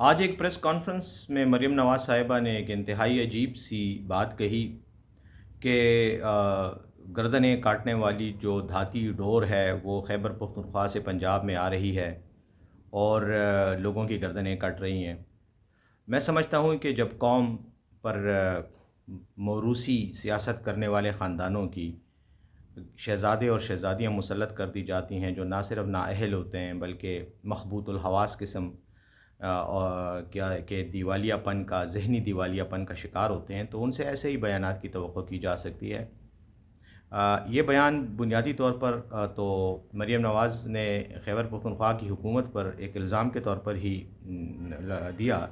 آج ایک press conference میں مریم نواز صاحبہ نے ایک انتہائی عجیب سی بات کہی کہ گردنیں کاٹنے والی جو دھاتی ڈور ہے وہ خیبر پختونخوا سے پنجاب میں آ رہی ہے اور لوگوں کی گردنیں کٹ رہی ہیں۔ میں سمجھتا ہوں کہ جب قوم پر موروثی سیاست کرنے والے خاندانوں کی شہزادے اور شہزادیاں مسلط کر دی جاتی ہیں جو نہ صرف نااہل ہوتے ہیں بلکہ مخبوط الحواس قسم اور کیا کہ دیوالیہ پن کا ذہنی دیوالیہ پن کا شکار ہوتے ہیں، تو ان سے ایسے ہی بیانات کی توقع کی جا سکتی ہے۔ یہ بیان بنیادی طور پر تو مریم نواز نے خیبر پختونخوا کی حکومت پر ایک الزام کے طور پر ہی دیا،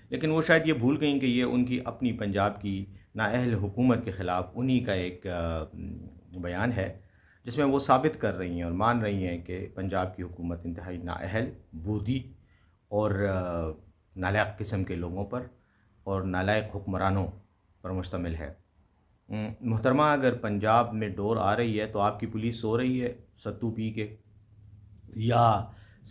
لیکن وہ شاید یہ بھول گئیں کہ یہ ان کی اپنی پنجاب کی نااہل حکومت کے خلاف انہی کا ایک بیان ہے، جس میں وہ ثابت کر رہی ہیں اور مان رہی ہیں کہ پنجاب کی حکومت انتہائی نااہل، بودھی اور نالائق قسم کے لوگوں پر اور نالائق حکمرانوں پر مشتمل ہے۔ محترمہ، اگر پنجاب میں ڈور آ رہی ہے تو آپ کی پولیس سو رہی ہے ستو پی کے، یا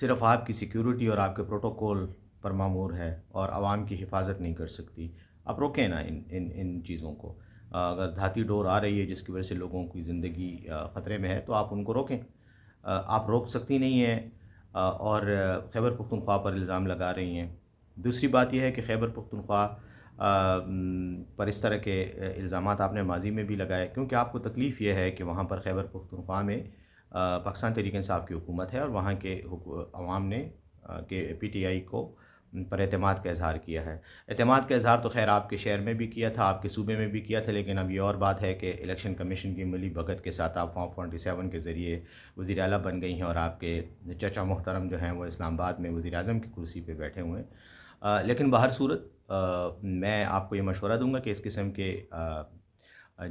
صرف آپ کی سیکیورٹی اور آپ کے پروٹوکول پر مامور ہے اور عوام کی حفاظت نہیں کر سکتی؟ آپ روکیں نا ان چیزوں کو۔ اگر دھاتی ڈور آ رہی ہے جس کی وجہ سے لوگوں کی زندگی خطرے میں ہے تو آپ ان کو روکیں۔ آپ روک سکتی نہیں ہیں اور خیبر پختونخوا پر الزام لگا رہی ہیں۔ دوسری بات یہ ہے کہ خیبر پختونخوا پر اس طرح کے الزامات آپ نے ماضی میں بھی لگائے، کیونکہ آپ کو تکلیف یہ ہے کہ وہاں پر خیبر پختونخوا میں پاکستان تحریک انصاف کی حکومت ہے اور وہاں کے عوام نے کہ پی ٹی آئی کو پر اعتماد کا اظہار کیا ہے۔ اعتماد کا اظہار تو خیر آپ کے شہر میں بھی کیا تھا، آپ کے صوبے میں بھی کیا تھا، لیکن اب یہ اور بات ہے کہ الیکشن کمیشن کی ملی بھگت کے ساتھ آپ فارم 47 کے ذریعے وزیر اعلیٰ بن گئی ہیں اور آپ کے چچا محترم جو ہیں وہ اسلام آباد میں وزیر اعظم کی کرسی پہ بیٹھے ہوئے ہیں۔ لیکن بہر صورت میں آپ کو یہ مشورہ دوں گا کہ اس قسم کے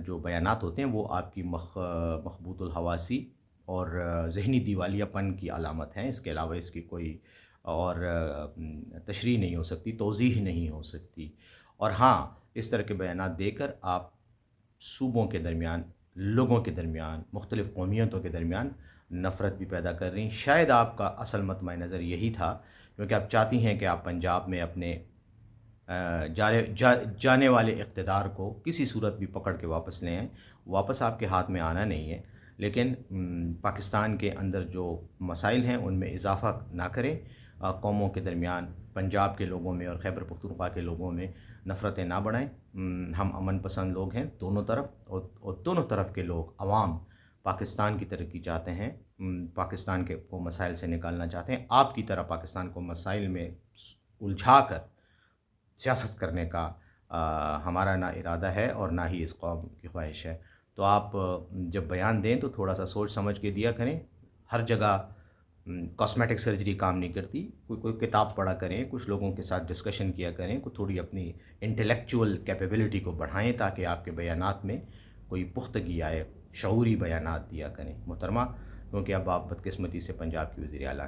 جو بیانات ہوتے ہیں وہ آپ کی مخبوط الحواسی اور ذہنی دیوالیہ پن کی علامت ہیں۔ اس کے علاوہ اس کی کوئی اور تشریح نہیں ہو سکتی، توضیح نہیں ہو سکتی۔ اور ہاں، اس طرح کے بیانات دے کر آپ صوبوں کے درمیان، لوگوں کے درمیان، مختلف قومیتوں کے درمیان نفرت بھی پیدا کر رہی ہیں۔ شاید آپ کا اصل مطمع نظر یہی تھا، کیونکہ آپ چاہتی ہیں کہ آپ پنجاب میں اپنے جانے والے اقتدار کو کسی صورت بھی پکڑ کے واپس لے آئیں۔ واپس آپ کے ہاتھ میں آنا نہیں ہے، لیکن پاکستان کے اندر جو مسائل ہیں ان میں اضافہ نہ کریں، قوموں کے درمیان، پنجاب کے لوگوں میں اور خیبر پختونخوا کے لوگوں میں نفرتیں نہ بڑھائیں۔ ہم امن پسند لوگ ہیں دونوں طرف، اور دونوں طرف کے لوگ، عوام پاکستان کی ترقی چاہتے ہیں، پاکستان کے کو مسائل سے نکالنا چاہتے ہیں۔ آپ کی طرح پاکستان کو مسائل میں الجھا کر سیاست کرنے کا ہمارا نہ ارادہ ہے اور نہ ہی اس قوم کی خواہش ہے۔ تو آپ جب بیان دیں تو تھوڑا سا سوچ سمجھ کے دیا کریں۔ ہر جگہ کاسمیٹک سرجری کام نہیں کرتی، کوئی کتاب پڑھا کریں، کچھ لوگوں کے ساتھ ڈسکشن کیا کریں، کوئی تھوڑی اپنی انٹلیکچول کیپیبلٹی کو بڑھائیں تاکہ آپ کے بیانات میں کوئی پختگی آئے، شعوری بیانات دیا کریں محترمہ، کیونکہ اب آپ بدقسمتی سے پنجاب کی وزیر اعلیٰ ہیں۔